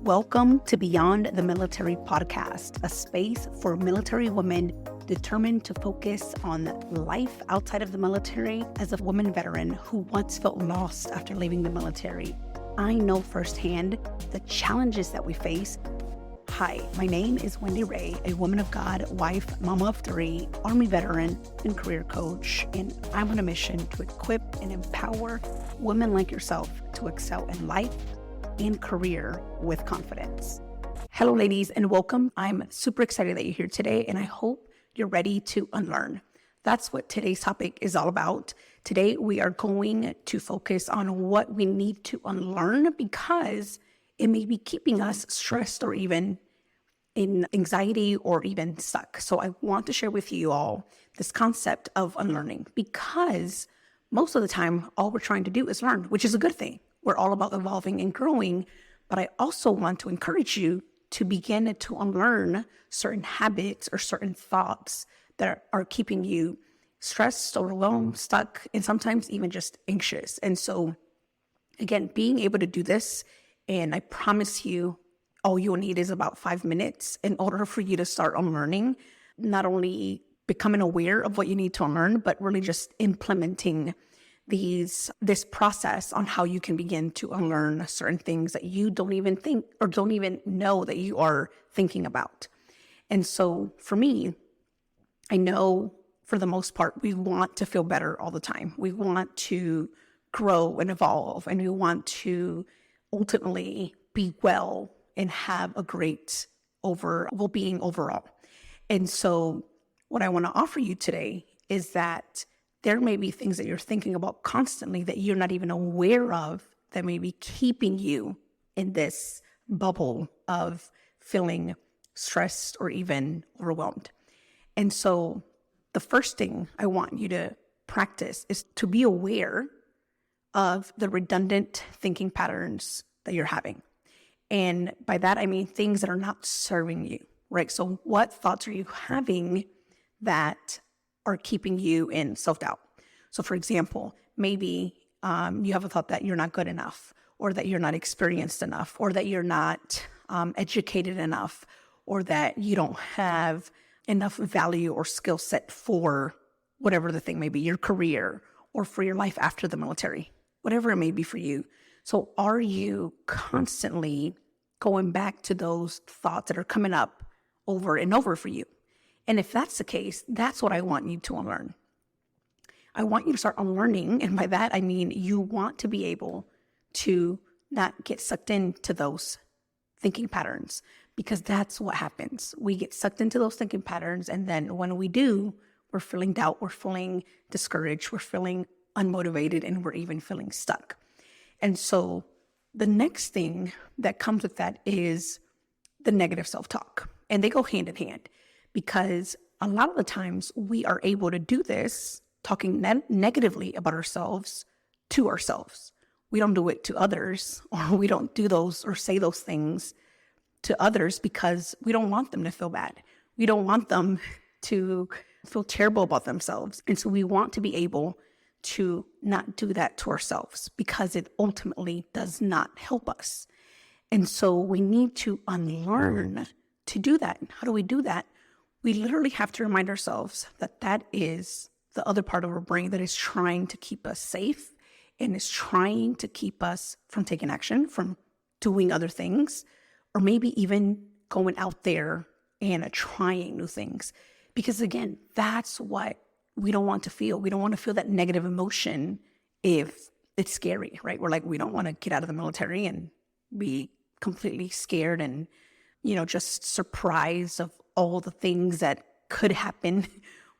Welcome to Beyond the Military podcast, a space for military women determined to focus on life outside of the military as a woman veteran who once felt lost after leaving the military. I know firsthand the challenges that we face. Hi, my name is Wendy Ray, a woman of God, wife, mama of three, Army veteran, and career coach, and I'm on a mission to equip and empower women like yourself to excel in life and career with confidence. Hello, ladies, and welcome. I'm super excited that you're here today, and I hope you're ready to unlearn. That's what today's topic is all about. Today, we are going to focus on what we need to unlearn because it may be keeping us stressed or even in anxiety or even stuck. So I want to share with you all this concept of unlearning because most of the time, all we're trying to do is learn, which is a good thing. We're all about evolving and growing, but I also want to encourage you to begin to unlearn certain habits or certain thoughts that are keeping you stressed, overwhelmed, stuck, and sometimes even just anxious. And so, again, being able to do this, and I promise you, all you'll need is about 5 minutes in order for you to start unlearning, not only becoming aware of what you need to unlearn, but really just implementing this process on how you can begin to unlearn certain things that you don't even think or don't even know that you are thinking about. And so for me, I know for the most part, we want to feel better all the time. We want to grow and evolve, and we want to ultimately be well and have a great well-being overall. And so what I want to offer you today is that there may be things that you're thinking about constantly that you're not even aware of that may be keeping you in this bubble of feeling stressed or even overwhelmed. And so the first thing I want you to practice is to be aware of the redundant thinking patterns that you're having. And by that, I mean things that are not serving you, right? So what thoughts are you having that are keeping you in self-doubt? So for example, maybe you have a thought that you're not good enough, or that you're not experienced enough, or that you're not educated enough, or that you don't have enough value or skill set for whatever the thing may be, your career, or for your life after the military, whatever it may be for you. So are you constantly going back to those thoughts that are coming up over and over for you? And if that's the case, that's what I want you to unlearn. I want you to start unlearning. And by that, I mean you want to be able to not get sucked into those thinking patterns, because that's what happens. We get sucked into those thinking patterns. And then when we do, we're feeling doubt, we're feeling discouraged, we're feeling unmotivated, and we're even feeling stuck. And so the next thing that comes with that is the negative self-talk. And they go hand in hand. Because a lot of the times we are able to do this talking negatively about ourselves to ourselves. We don't do it to others, or we don't do those or say those things to others because we don't want them to feel bad. We don't want them to feel terrible about themselves. And so we want to be able to not do that to ourselves because it ultimately does not help us. And so we need to unlearn to do that. And how do we do that? We literally have to remind ourselves that that is the other part of our brain that is trying to keep us safe and is trying to keep us from taking action, from doing other things, or maybe even going out there and trying new things. Because again, that's what we don't want to feel. We don't want to feel that negative emotion if it's scary, right? We're like, we don't want to get out of the military and be completely scared and, just surprised of all the things that could happen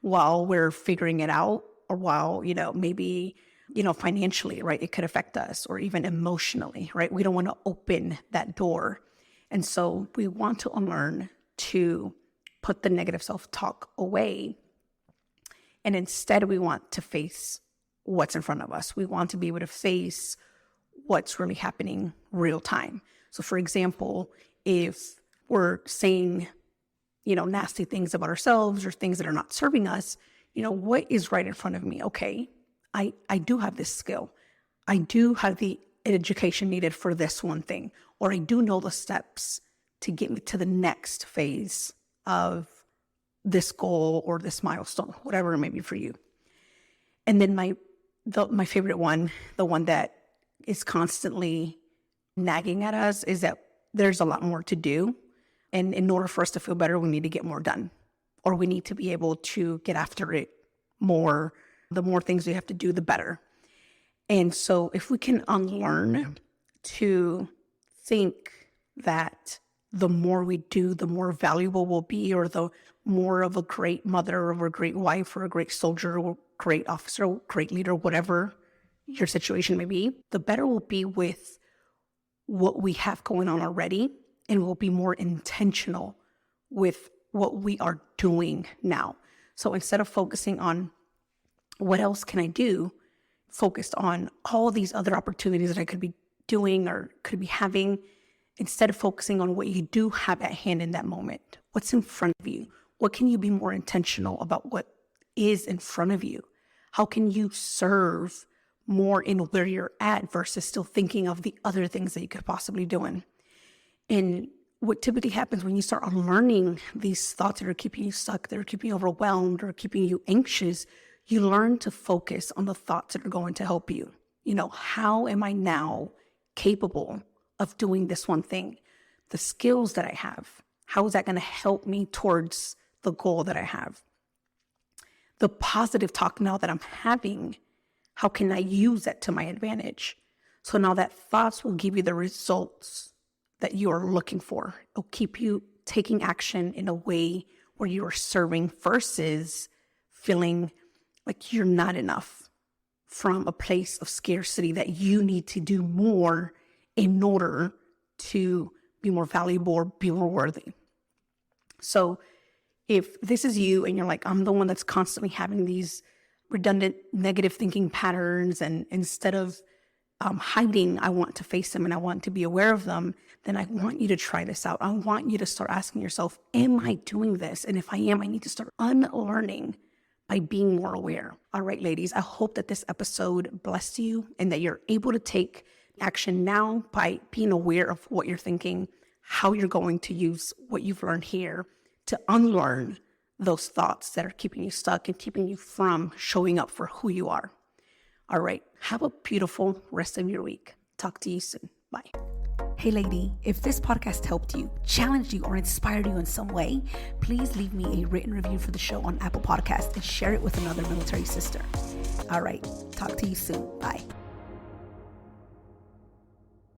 while we're figuring it out, or while, maybe, financially, right? It could affect us, or even emotionally, right? We don't want to open that door. And so we want to unlearn to put the negative self-talk away. And instead, we want to face what's in front of us. We want to be able to face what's really happening real time. So for example, if we're saying, nasty things about ourselves or things that are not serving us, what is right in front of me? Okay, I do have this skill. I do have the education needed for this one thing, or I do know the steps to get me to the next phase of this goal or this milestone, whatever it may be for you. And then my favorite one, the one that is constantly nagging at us, is that there's a lot more to do. And in order for us to feel better, we need to get more done, or we need to be able to get after it more. The more things we have to do, the better. And so if we can unlearn to think that the more we do, the more valuable we'll be, or the more of a great mother or a great wife or a great soldier or great officer or great leader, whatever your situation may be, the better we'll be with what we have going on already, and we'll be more intentional with what we are doing now. So instead of focusing on what else can I do, focused on all these other opportunities that I could be doing or could be having, instead of focusing on what you do have at hand in that moment. What's in front of you? What can you be more intentional about what is in front of you? How can you serve more in where you're at versus still thinking of the other things that you could possibly be doing? And what typically happens when you start unlearning these thoughts that are keeping you stuck, that are keeping you overwhelmed or keeping you anxious, you learn to focus on the thoughts that are going to help you. How am I now capable of doing this one thing? The skills that I have, how is that going to help me towards the goal that I have? The positive talk now that I'm having, how can I use that to my advantage? So now that thoughts will give you the results that you are looking for. It'll keep you taking action in a way where you are serving versus feeling like you're not enough from a place of scarcity, that you need to do more in order to be more valuable or be more worthy. So if this is you and you're like, I'm the one that's constantly having these redundant negative thinking patterns, and instead of hiding, I want to face them and I want to be aware of them, then I want you to try this out. I want you to start asking yourself, am I doing this? And if I am, I need to start unlearning by being more aware. All right, ladies, I hope that this episode blessed you and that you're able to take action now by being aware of what you're thinking, how you're going to use what you've learned here to unlearn those thoughts that are keeping you stuck and keeping you from showing up for who you are. All right, have a beautiful rest of your week. Talk to you soon. Bye. Hey lady, if this podcast helped you, challenged you, or inspired you in some way, please leave me a written review for the show on Apple Podcasts and share it with another military sister. All right, talk to you soon. Bye.